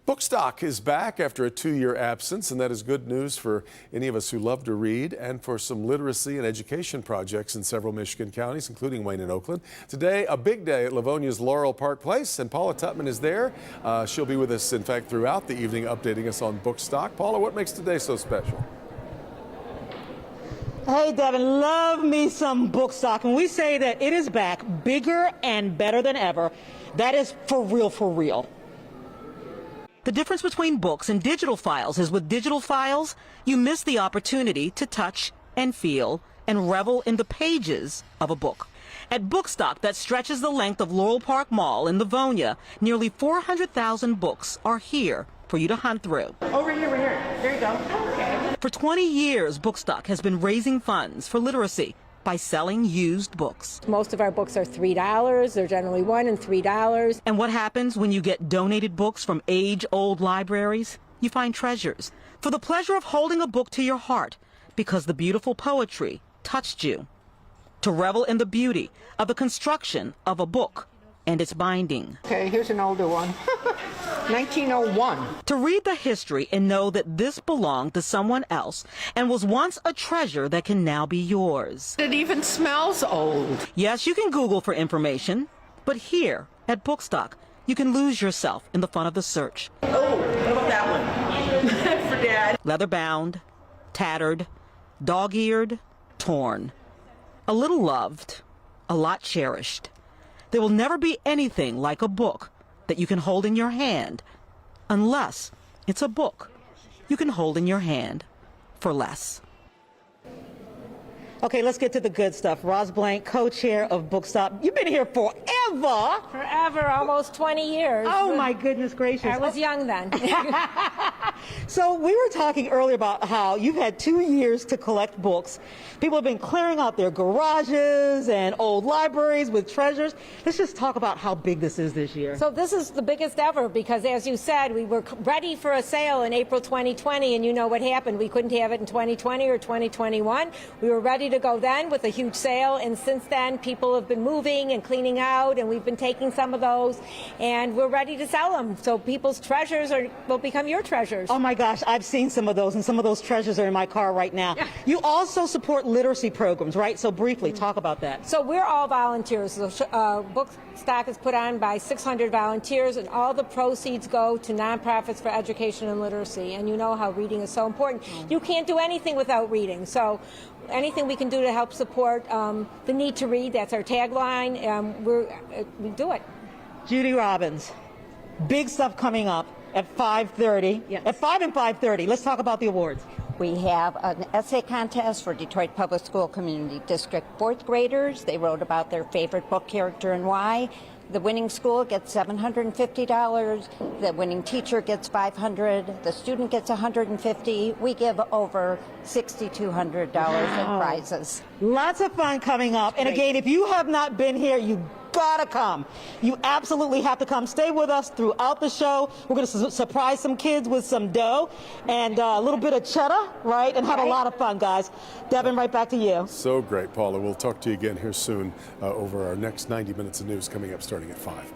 Bookstock is back after a 2-year absence, and that is good news for any of us who love to read and for some literacy and education projects in several Michigan counties, including Wayne and Oakland. Today, a big day at Livonia's Laurel Park Place, and Paula Tutman is there. She'll be with us, in fact, throughout the evening, updating us on Bookstock. Paula, what makes today so special? Hey, Devin, love me some Bookstock. And we say that it is back bigger and better than ever. That is for real, for real. The difference between books and digital files is with digital files, you miss the opportunity to touch and feel and revel in the pages of a book. At Bookstock, that stretches the length of Laurel Park Mall in Livonia, nearly 400,000 books are here for you to hunt through. Over here, right here. There you go. Okay. For 20 years, Bookstock has been raising funds for literacy by selling used books. Most of our books are $3. They're generally $1 and $3. And what happens when you get donated books from age-old libraries? You find treasures for the pleasure of holding a book to your heart because the beautiful poetry touched you. To revel in the beauty of the construction of a book and its binding. Okay, here's an older one. 1901. To read the history and know that this belonged to someone else and was once a treasure that can now be yours. It even smells old. Yes, you can Google for information, but here at Bookstock, you can lose yourself in the fun of the search. Oh, what about that one? For Dad. Leather-bound, tattered, dog-eared, torn. A little loved, a lot cherished. There will never be anything like a book that you can hold in your hand, unless it's a book you can hold in your hand for less. Okay, let's get to the good stuff. Roz Blank, co-chair of Bookstock. You've been here forever. Forever, almost 20 years. Oh, my goodness gracious. I was young then. So we were talking earlier about how you've had 2 years to collect books. People have been clearing out their garages and old libraries with treasures. Let's just talk about how big this is this year. So this is the biggest ever because, as you said, we were ready for a sale in April 2020, and you know what happened. We couldn't have it in 2020 or 2021. We were ready to go then with a huge sale, and since then people have been moving and cleaning out, and we've been taking some of those, and we're ready to sell them. So people's treasures will become your treasures. Oh my gosh, I've seen some of those, and some of those treasures are in my car right now. Yeah. You also support literacy programs, right? So briefly, talk about that. So we're all volunteers. So, Bookstock is put on by 600 volunteers, and all the proceeds go to nonprofits for education and literacy. And you know how reading is so important. You can't do anything without reading. So anything we can do to help support the need to read, that's our tagline, we do it. Judy Robbins, big stuff coming up at 5:30. Yes. At 5 and 5:30. Let's talk about the awards. We have an essay contest for Detroit Public School Community District 4th graders. They wrote about their favorite book character and why. The winning school gets $750. The winning teacher gets $500. The student gets $150. We give over $6,200 in prizes. Lots of fun coming up. And again, if you have not been here, you gotta come. You absolutely have to come. Stay with us throughout the show. We're going to surprise some kids with some dough and a little bit of cheddar, right? And have a lot of fun, guys. Devin, right back to you. So great, Paula. We'll talk to you again here soon over our next 90 minutes of news coming up starting at 5.